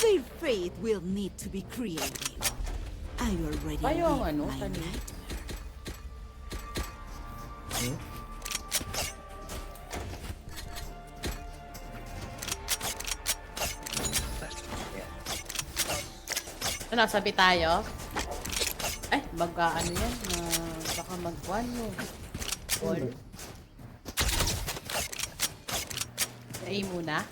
Their fate will need to be creative. I already Ayaw ang live ano, my kanin. life. Ano, sabi tayo? Ay, ano yan? Baka mag-1 mo. Or... A muna.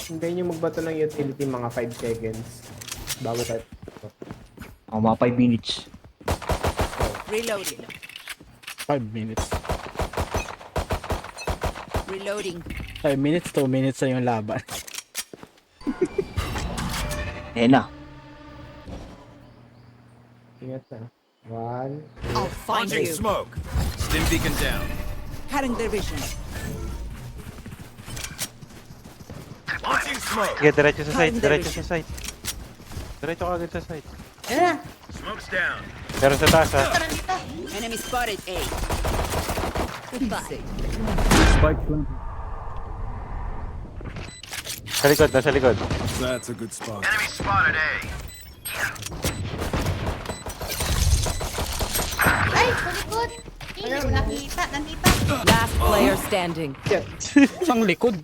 Hintayin nyo magbato ng utility mga 5 seconds. Bago tayo. Mga 5 minutes. Reloading. 5 minutes. Reloading. 5 minutes, 2 minutes na yung laban. Na. Ingat na. 1. I'll find Launching you. smoke. Stim beacon down. Cutting their vision. Launching smoke. Sige, diretso sa site, Cutting their diretso sa vision. site. Diretso ka agad sa site. Yan na. Smoke's down. Pero sa taas ha. Tara dito. Enemy spotted A. Goodbye. Spike lang. Sa likod, nasa likod. That's a good spot. Enemy spotted A. Ay, sa likod. Hindi ko nakita. Nandito. Last player standing. Isang likod.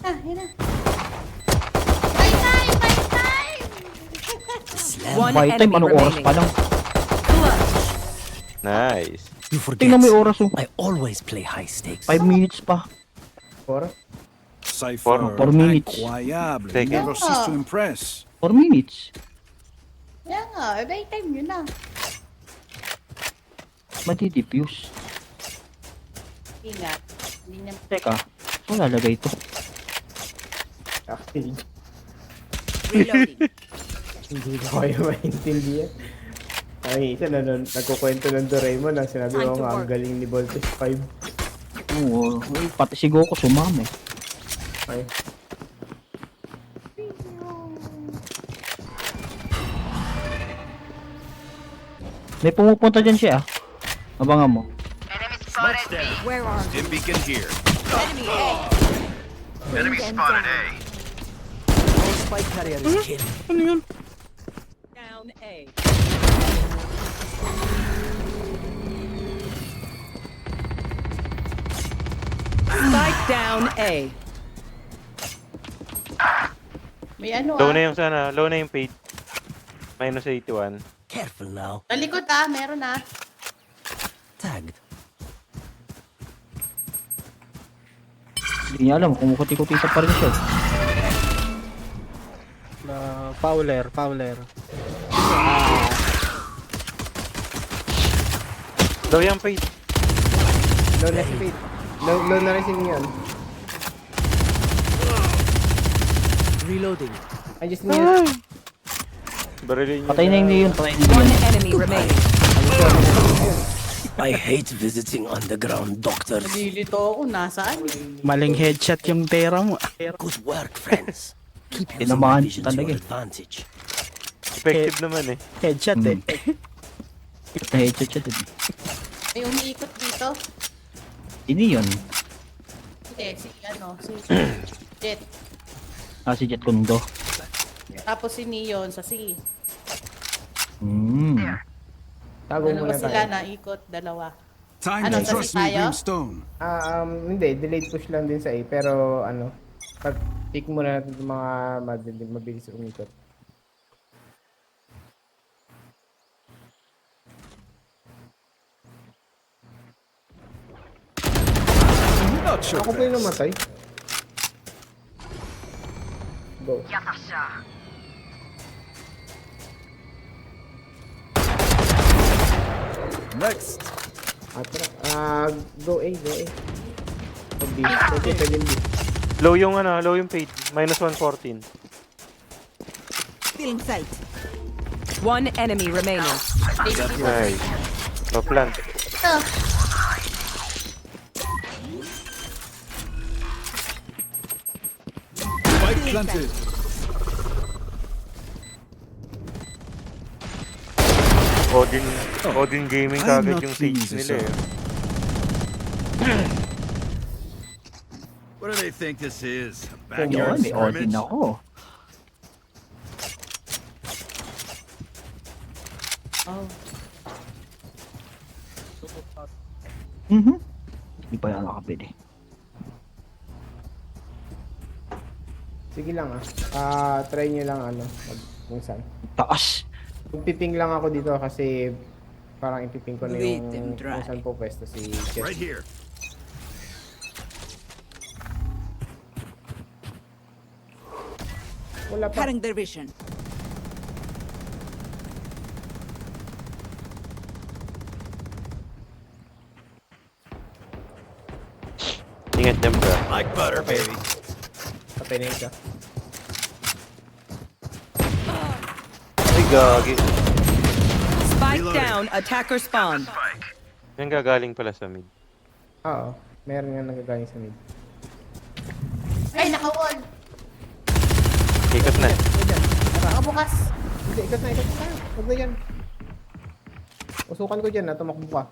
Ah, yan na. Bye time! Bye time! One Fight time, enemy anong oras remaining. pa lang? Nice. You forget. Tingnan mo yung oras oh. I always play high stakes. 5 minutes pa. 4. Cypher. 4 minutes. Incroyable. Take it. Never cease to impress. 4 minutes. Yan nga. Bye time yun na. Matidifuse. Ingat. Hindi na. Teka. Saan lalagay ito? Actually, Reloading. hindi ko kayo maintindihan. Ay, isa na nun, nagkukwento ng Doraemon na sinabi Time ko to nga ang work. galing ni Voltes 5. Oo. Pati si Goku sumama eh. Ay, May pumupunta dyan siya ah. Abangan mo. Smoke's down. Where are Stim beacon here. enemy A? Enemy spotted A. Spike carrier is killed. Down A. Spike down A. May ano Low ah. na yung sana, low na yung paid. Minus 81. Careful now. Sa likod ah. Meron ah. Tagged. Hindi niya alam. Kumukuti-kutita pa rin siya. Fowler. Low yung paid. low na speed. Low na rin si Neon. Reloading. I just need... Barilin Patay na yung Neon. Patay na yung One Neon. enemy remaining. I hate visiting underground doctors. Nalilito ako. Nasaan? Maling headshot yung pera mo. Good work, friends. Keep using Tinamaan my vision to talaga your eh. advantage. Effective naman eh. Headshot eh. Na-headshot siya din. May umiikot dito. Si Neon. Hindi, si Jet. Si Jet Kundo. Tapos si Neon sa C. Tago Dalawa muna sila tayo. naikot. Dalawa. Time Ano, to trust sabi me, tayo? Brimstone. Hindi, delayed push lang din sa A. Pero ano, pag pick muna natin yung mga mabilis umikot. Not sure. Ako pa yung namatay. Go. Next. Go A. Pag B. Pwede B. Low yung low yung paid. Minus 114. Still in sight. One enemy remaining. Nice. No plant. Spike planted. Odin Gaming I'm kagad not yung stage pleased, nila sir. eh. What do they think this is? A Yun, Yun, backyard may Odin scrimmage? ako. Oh. Hindi pa yan nakabili. Sige lang try nyo lang kung saan. Taas. Piping lang ako dito kasi parang ipiping ko na Lead yung them dry. kung saan po pwesto si Jess. Right here. Wala pa. Cutting their vision. Ingat dyan, bro. Like butter, baby. Patay na yun siya. Ay, gagi. Spike Reloading. down, attacker spawn. Yan gagaling pala sa mid. Oo. Meron nga nagagaling sa mid. Ay, naka-wall. Ikot na. Nakabukas. Hindi, ikat na. Huwag na yan. Usukan ko dyan tumakbo ka.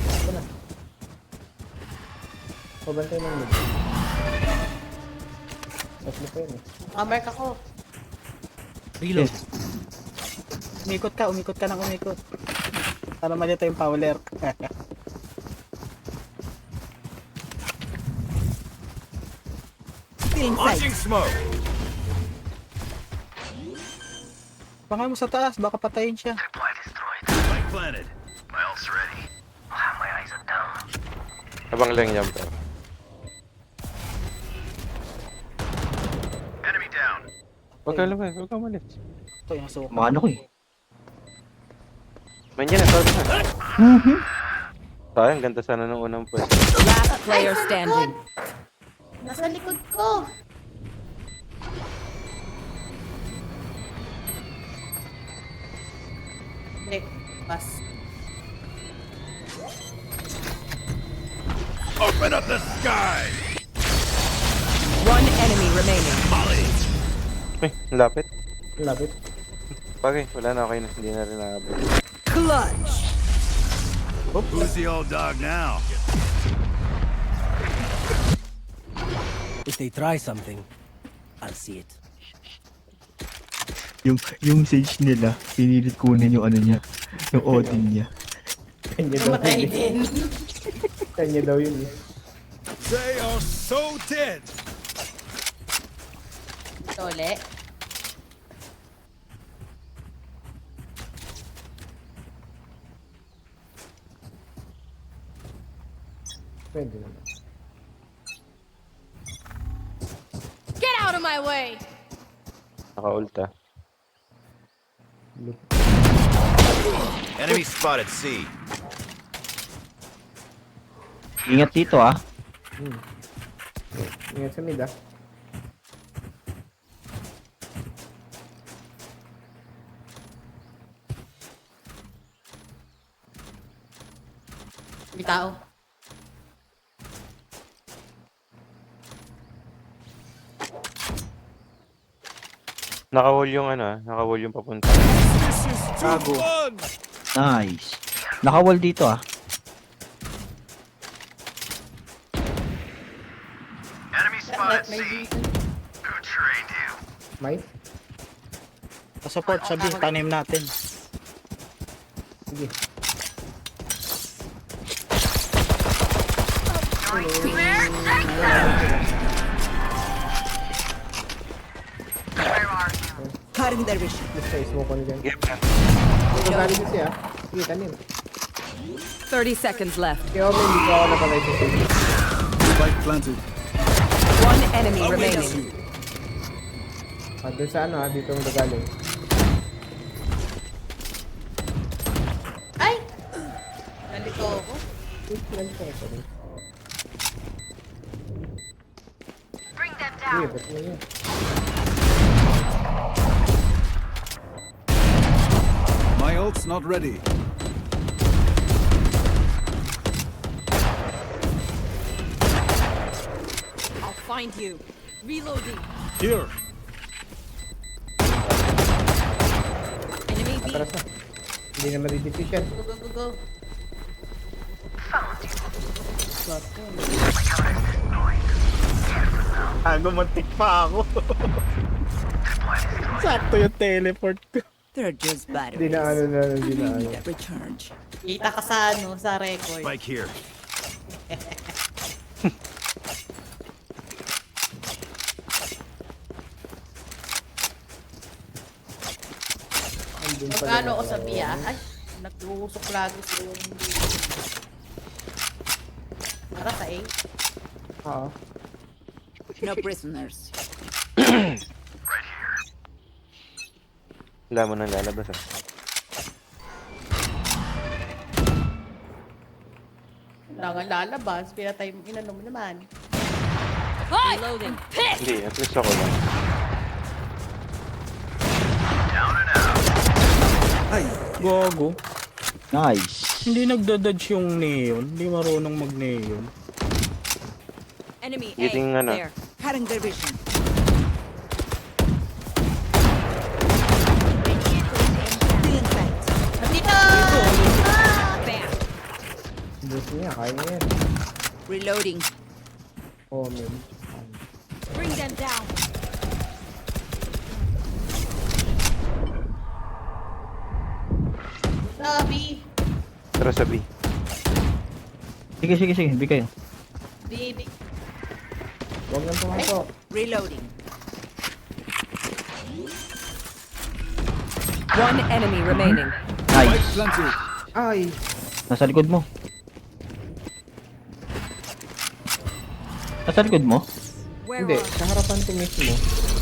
Ito na. Pabantay ng mid. Tatlo pa yun Nakamark ako. Reload. Umikot ka ng umikot. Para malito yung Fowler. Still in Launching sight. smoke. Baka mo sa taas, baka patayin siya. Spike planted. Abang lang yan, bro. Huwag ka lumay, huwag ka umalis. Ito yung suka. Mga ano ko eh. Manyan na, tawag na. Sayang, ganda sana nung unang pwesto. Last player standing. Nasa likod ko. Hindi. Pas. Open up the sky. One enemy remaining. Ay, lapit. Lapit. Bagay, wala na, okay na. Hindi na rin nakabot. Clutch. Who's the old dog now? If they try something, I'll see it. Yung sage nila, pinilit kunin yung ano niya. Yung Odin niya. Kanya daw Matay yun eh. din. Kanya daw yun eh. They are so dead. Tole. Pwede naman. Get out of my way! Naka-ulta. Enemy spotted C. Ingat dito Ingat sa mid May tao. Naka-wall yung naka-wall yung papunta. This is too fun. Nice. Nakawall dito May reason. May? Pa-support siya, B. Tanim natin. Sige. Cutting their vision. Gusto smoke ko na dyan. Game na. Ito galing kasi Sige, tanim. 30 seconds left. Kaya hindi ko ako napalay sa stage. Spike planted. One enemy remaining. Doon sa dito ang gagaling. Ay! Nalito ako. Bring them down. Ba't mo yun? My ult's not ready. I'll find you. Reloading. Here. Enemy B. Atras na. Hindi na madidefuse yan. Go, go, go, go. Gumantik pa ako. Sakto yung teleport ko. They're just Hindi batteries. na ano na, hindi na ano. Need a recharge. Kita ka sa ano, sa record. Spike here. Andun pala Magkano na- ako sa biya? Ay, nag-uusok lagi sa para sa A. Oo. No prisoners. Wala mo nang lalabas ah. Kailangan lalabas. Pinatay mo, inano mo naman. Reloading. Hindi, at least ako lang. Gogo. Nice. Hindi nagdododge yung neon. Hindi marunong mag-neon. Enemy Getting A. ano. There. Cutting their vision. Still in sight. Nandito! Bam. Gusto niya, kaya niya yan. Reloading. Oh, man. Bring them down. Sabi. Tara sa B. Sige, sige, sige. Hindi kayo. Baby. Huwag nang pumasok. Reloading. One enemy remaining. Spike Nice. planted. Ay! Nasa likod mo. Nasa likod mo? Where Hindi, are sa harapan ko mismo.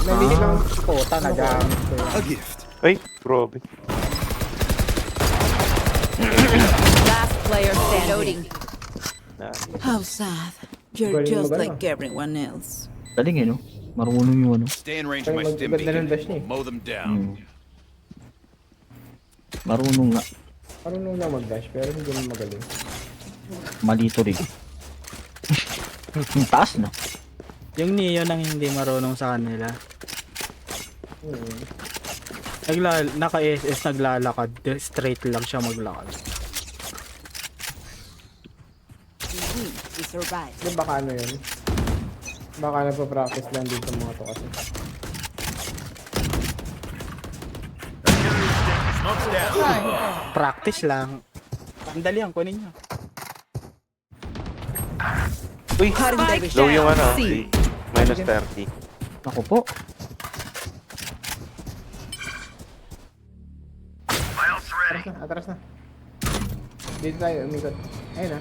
Nabili lang ko, nagamit ko yun. A gift. Ay, probe. Last player standing. Reloading. Na, How sad. You're Galing just magano. like everyone else. Galing eh, no? Marunong yung ano. Stay in range of my Ay, stim maganda ng dash niya beacon. eh. Mow them down. Hmm. Marunong nga. Marunong lang mag-dash, pero hindi mo magaling. Malito rin. Yung taas na. Yung neon ang hindi marunong sa kanila. Hmm. Naka-SS naglalakad. Straight lang siya maglakad. We survive. Di baka ano yun? Baka nagpa-practice lang dito mga to kasi. Practice lang. Sandali ang kunin nyo. uy, Cutting their vision. low yung ano. C. Minus 30. Ako po. Atras na, atras na. Dito tayo, umikot. Ayun na.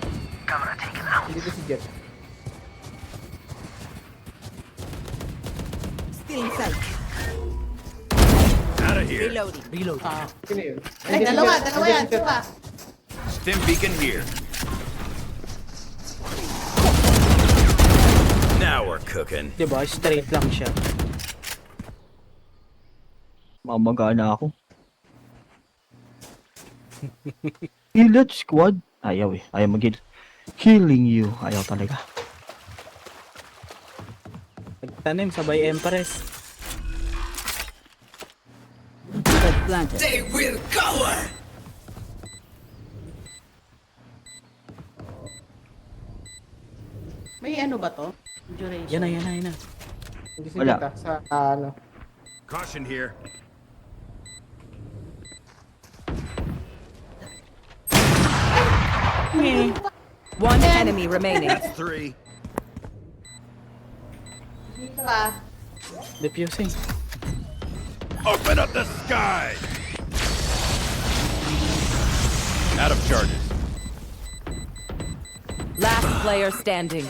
Dito si Jet. Still in sight. Out of here. Reloading. Reload. Sino yun? Ay, Ayun, si dalawa, Jet. dalawa Ayun, yan. si Jet. Dalawa. Stim beacon here. Now we're cooking. Diba? Straight lang siya. Mamagana ako. Heal squad. Ayaw eh. Ayaw mag-heal. Healing you. Ayaw talaga. Nagtanim sabay Empress. Planted. May ano ba to? Duration. Yan na, yan na, yan na. Hindi si Wala. Jet sa ano. Caution here. One enemy remaining. 3. Dito pa. Diffusing. Open up the sky. Out of charges. Last player standing.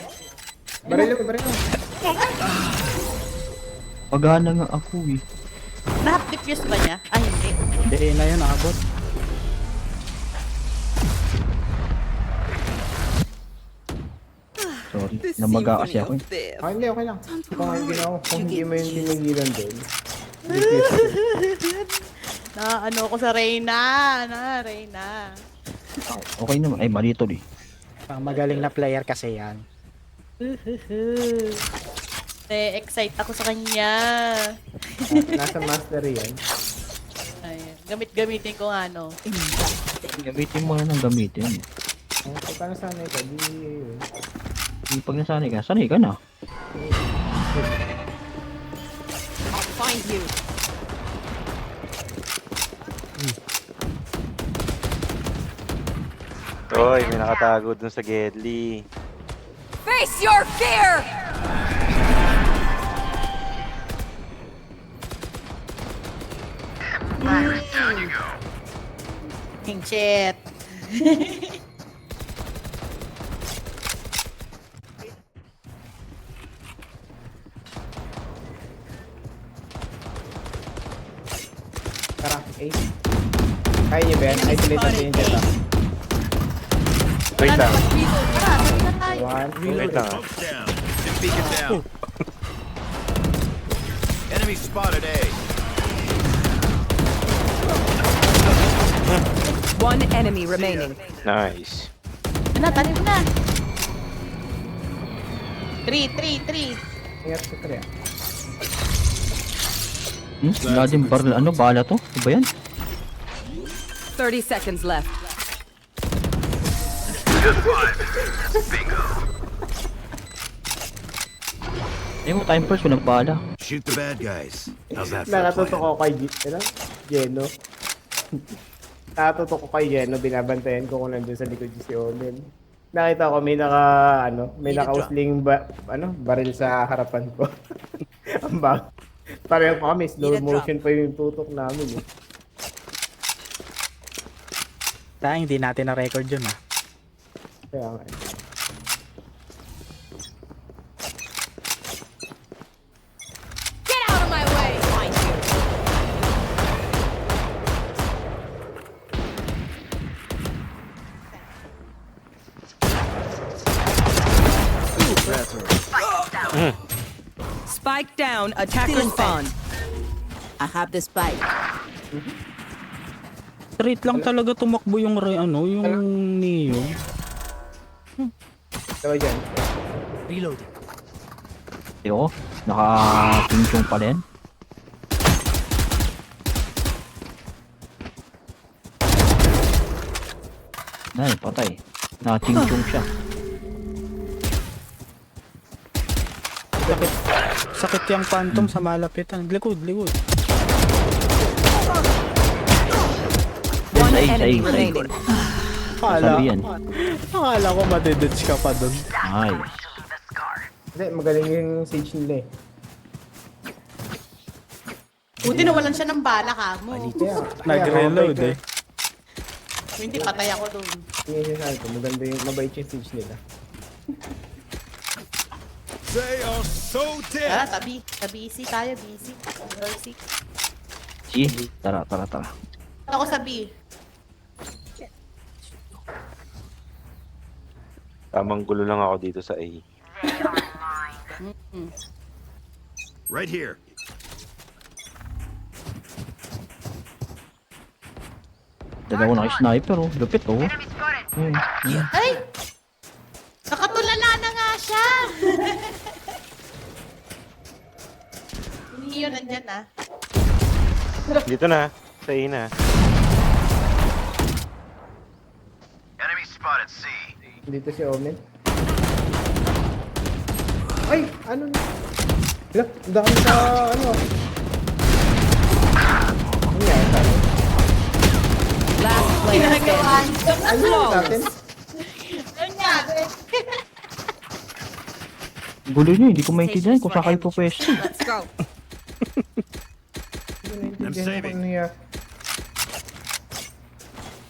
Barilo, barilo. Pagana nga ako eh. Na-diffuse ba niya? Ay, hindi. Hindi na yun, abot. Sorry. Namaga kasi ako eh. death. Ah, hindi, okay lang. Kung hindi na ako, kung hindi mo yung tinigilan doon. Na ano ko sa Reyna. Na, Reyna. Okay naman. Ay, malito eh. Magaling na player kasi yan. Excite ako sa kanya. Nasa mastery yan. Ayun. Gamit-gamitin ko nga, no. Gamitin mo na ng gamitin. Kung paano sanay ka, di yun. Pag nasanay ka na. I'll find you. Oy, may nakatago dun sa Gedli. Face your fear! King shit. Tara, A. Kaya niyo ba yan? Isolate natin yung data. Wait lang. Tara, sabi na tayo. One, two, Wait lang. Smoke's down. Dim beacon down. Enemy spotted A. One enemy remaining. Nice. Tanim na. 3. ingat sa kaya. Wala din baril. Ano, bala to? Ano ba yan? 30 seconds left. Ayun mo, time first, walang bala. Shoot the bad guys. How's that for a Nakatutok plan? ko kay Jeno. Nakatutok ko kay Jeno, binabantayan ko kung nandun sa likod si Omen. Nakita ko may may nakausling baril sa harapan ko. Ang bag. Pareho pa kami, slow motion pa yung tutok namin. Tayang hindi natin na-record yun ah. Kaya nga. Get out of my way! Find you. Spike down, attacker spawn. I have the spike. Straight lang talaga tumakbo yung yung Neo. Ito dyan. Reloading. Ayoko, naka-ting-chung pa rin. Ay, patay. Naka-ting-chung siya. Sakit yung phantom sa malapitan. Likod. One Say, enemy say. remaining. Sabi yan. Akala ko matidodge ka pa dun. Ay. Hindi, magaling yung sage nila eh. Buti nawalan siya ng bala ka mo. Nag-reload eh. Hindi patay ako doon. Tingin siya sa ito, maganda yung mabait yung sage nila. They are so Tara, dead. tabi. Busy tayo, busy. Busy. Si, tara. Ako sabi. Tamang gulo lang ako dito sa A. Right here. Dalawa na sniper oh. Lupit oh. Ay! Nakatulala na nga siya! Hindi yun nandyan ah. Dito na. Sa A na. Enemy spotted C. Dito si Omen. Ay! Ano na? Hala, ang dami sa ano. Ano yan? Ano? Last player standing. Ginagawan. Ano yan natin? Ano nangyari? Gulo nyo, hindi ko maintindihan kung saan kayo po pwesto. Let's go. Hindi ko I'm saving. ano yan.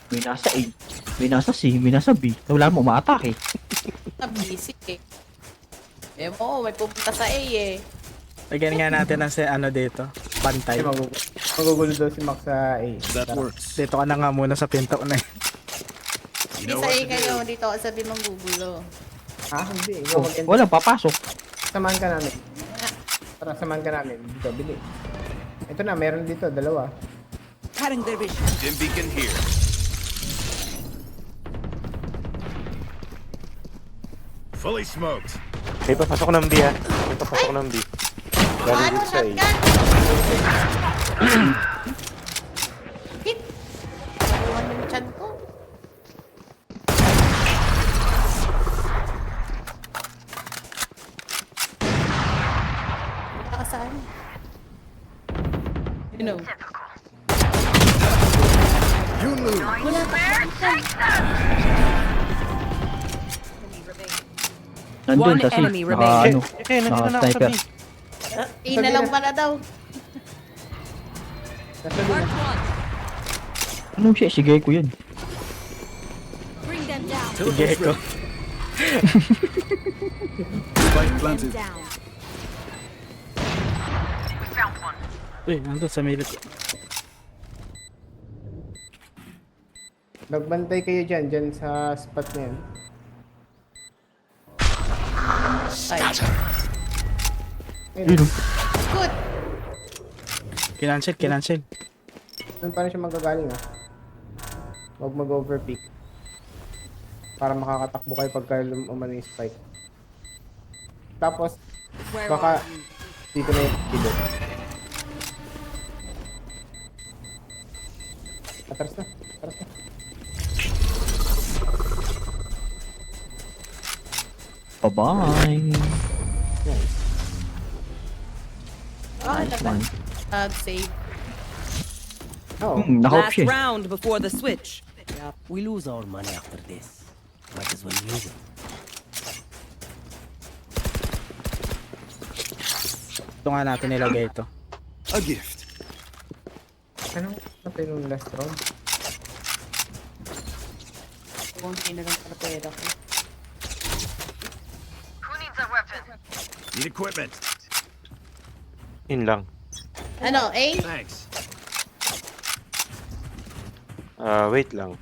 May nasa A, may nasa C, may nasa B. Wala mo umaatake. Busy eh. Eh mo, may pupunta sa A eh. Lagyan nga natin ang dito. Pantay. Ay, magugulo daw si Max sa A. That works. Dito ka na nga muna sa pinto na eh. You Hindi know sa what A to kayo, do. dito ako sabi mong gugulo. Hindi. Ikaw Oh, mag-end. walang papasok. Samahan ka namin. Tara, samahan ka namin. Dito, bili. Ito na, meron dito, dalawa. Cutting their vision. Dim beacon here. Fully smoked. May papasok ng B ah. May papasok ng B. Galing Ano, dito sa A. shotgun? Hit! Nakuha yung chan ko. You know. You move. Nandun One kasi. enemy Naka, remaining. ano, Eh, nandito na ako sa sniper. B. Ina lang pala daw. Nasa doon. Anong siya? Sige ko yun. Bring them down. Gecko. Spike Them planted. down. Uy, nandun sa milit. Magbantay kayo dyan sa spot na yan. Ay. Ayun. Good. Kinancel. Doon pa rin siya magagaling ah. Huwag mag-overpeak. Para makakatakbo kayo pagka umano yung spike. Tapos, Where baka are you? dito na yung kilo. Atras na. Bye-bye. Nice. Nice one. Save. Oo. Naka-off Last siya. round before the switch. Yeah, we lose our money after this. Might as well use it. Ito nga natin nilagay ito. A gift. Anong natin nung last round? Kunti na lang pala pera ko. Need equipment. Yun lang. Ano, A? Thanks. Wait lang.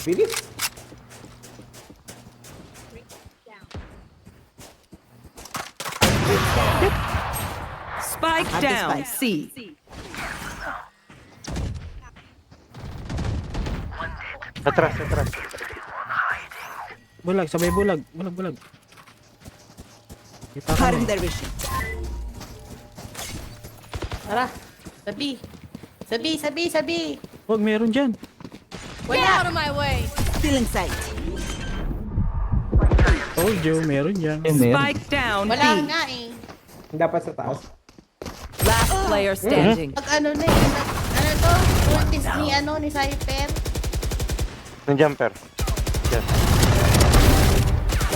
Bilis. Spike down. C. Atras. Bulag, sabay bulag. Bulag. Kita ka Cutting na. their vision. Tara. Sabi. Huwag, meron dyan. Get out of my way. Still in sight. Told you, meron dyan. Eh, meron. Spike down. Wala B. nga eh. Dapat sa taas. Last player standing. Pag ano na eh. Ano to? Ultis ni Cypher. Yung jumper. Yan.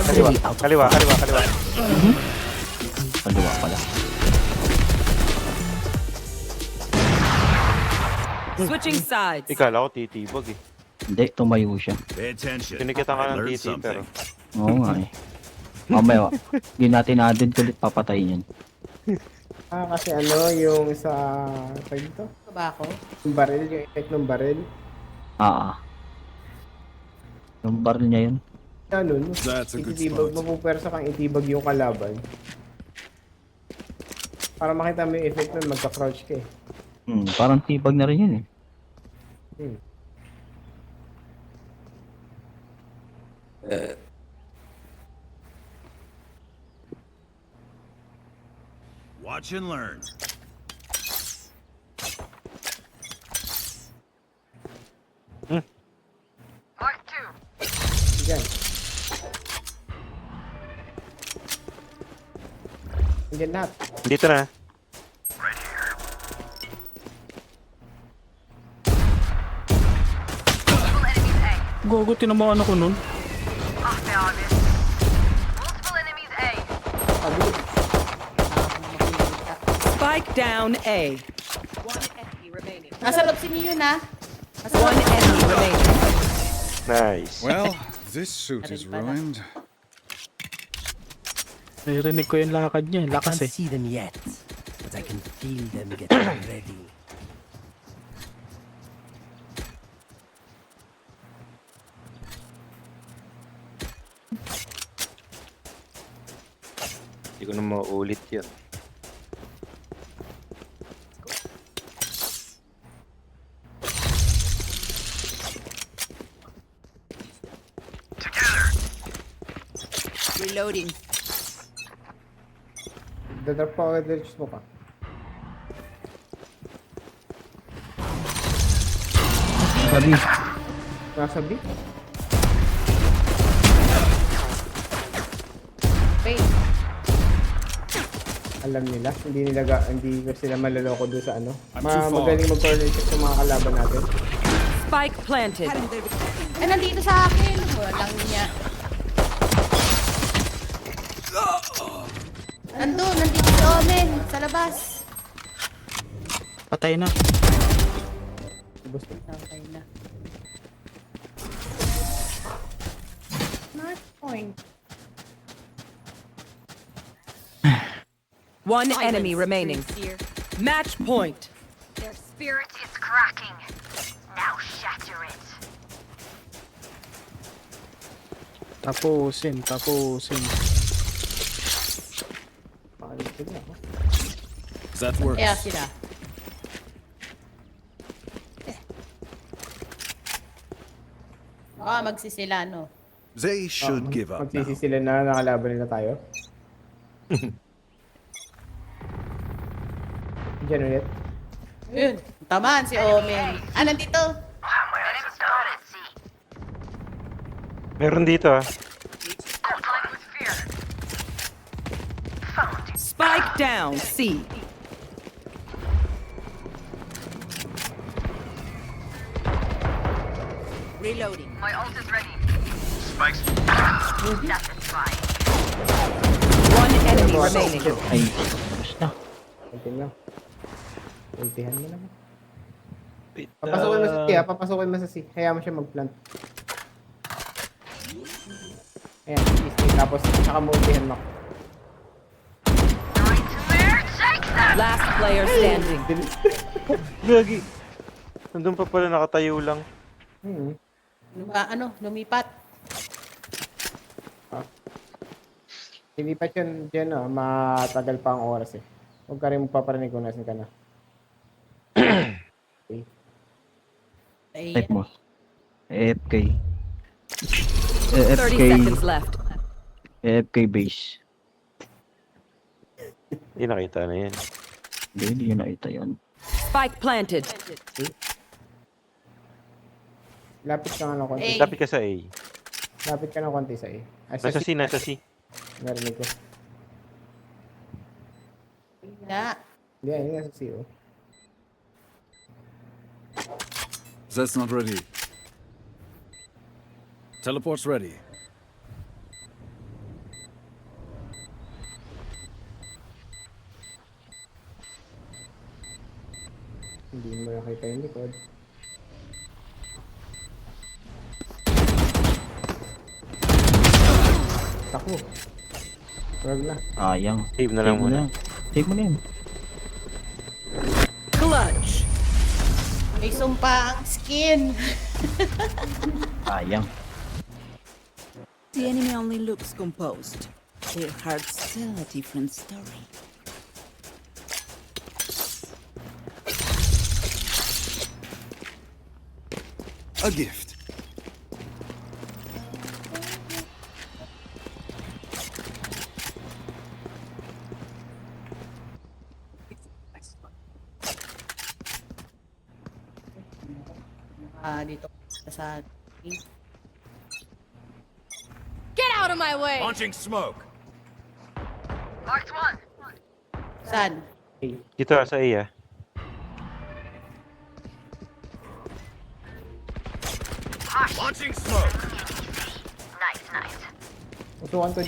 Kaliwa. Kaliwa pala. Switching sides. Ikala ko titibag eh. Hindi, tumayo siya. Pay attention. Tinikita ka I ng learned titi pero... something. Oo nga eh. Mamaya, hindi natin adin kulit papatayin yan. Kasi ano, yung sa... Tag dito? Ano ba ako? Yung baril, yung effect ng baril. Yung baril niya yun. Ano, no? That's a good Itibag, spot. mapupwersa kang itibag yung kalaban. Para makita mo yung effect nun, magka-crouch ka eh. Parang tibag na rin yun eh. Watch and learn. Diyan. Diyan lahat. Dito na. Gogo, tinamaan ako nun. Spike down A. Nasa loob si Neo na. One enemy remaining. Nice. Well, this suit is ruined. Narinig ko yung lakad niya. I Lakas can't eh. see them yet, but I can feel them getting ready. Hindi ko na maulit yun. Reloading. Dadrop pa agad yung smoke ah. Sabi, Nasa B? Wait. Alam nila. Hindi ko sila maloloko doon sa ano. I'm too far. Magaling mag-corner check sa mga kalaban natin. Spike planted. Ay, nandito sa akin. Walang niya. Nandito si Omen. Sa labas. Patay na. Ubus na. Okay na. Smart point. One enemy remaining. Match point. Their spirit is cracking. Now shatter it. Tapusin. Pakalit sila. That works. Kaya sila. Magsisila, no? They should give up now. Magsisi sila na nakalaban nila tayo. Diyan ulit. Yun. Tamaan si Omen. Nandito. Meron dito ah. Spike down. C. Reloading. My ult is ready. One enemy remaining. Ay, tapos na. Konting lang. Ultihan mo naman. Wait, Papasukin mo sa C, papasukin mo sa C. Hayaan mo siya mag-plant. Ayan, C. Tapos, saka mo ultihan mo. Last player standing. Gagi. Nandun pa pala nakatayo lang. Lumipat. Hindi pa yun dyan, matagal pa ang oras eh. Huwag ka rin magpaparinig kung nasin ka na. Okay. Type mo. AFK. 30 AFK. seconds left. AFK base. Hindi nakita na yan. Hindi yun nakita yun. Spike planted. Lapit ka nga ng konti. Eh. Lapit ka sa A. Lapit ka ng konti sa A. Ay, sa Nasa C. C, nasa C. Narinig ko. Na. Hindi, ayun nga sa C, oh. That's not ready. Teleport's ready. Hindi mo nakita yung likod. Takbo. Wag na. Sayang. Save na lang muna. Save mo na yun. Clutch. May sumpa ang skin. Sayang. The enemy only looks composed. Their hearts tell a different story. A gift. Dito sa Get out of my way. Launching smoke. Marked one. saan? Dito sa A ah. Launching smoke. Nice. Usukan ko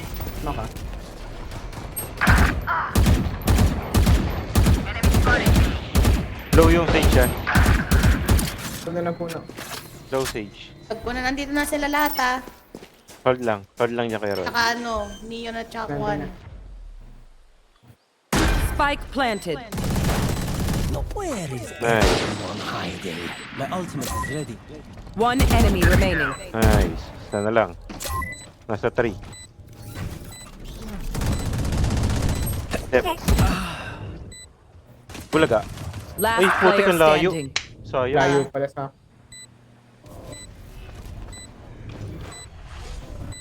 maka. Enemy spotted. Low yung Sage ah. Ito na lang puno. Low Sage. Pag na nandito na sila lahat Hold lang. Hold lang niya kay Ron. Saka Neon at Chuck Nandun na. 1. Spike planted. No, where is Nice. everyone hiding? My ultimate is ready. One enemy remaining. Nice. Sana lang. Nasa 3. Step. Bulaga. Last Ay, putik player ang layo. standing. Sayang. Layo pala sa...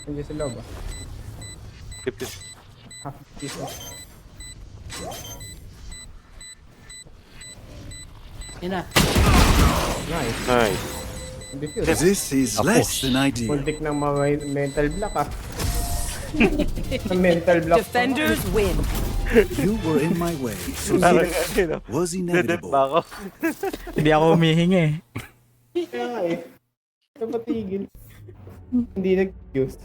Hindi sa loob, ah. Half piece off. Yun na. Nice. Nice. Defuse. This is less than ideal. Muntik ng mga mental block, ah. Mental block. Defenders win. You were in my way, so Parang it ano, was dedet inevitable. ba ako? Hindi ako humihingi eh. Kaya nga eh. Napatigil. Hindi nag-use.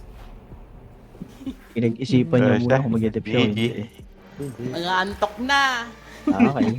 Pinag-isipan niya Siya. muna kung mag-edip siya o GG. hindi eh. Mga antok na. Okay.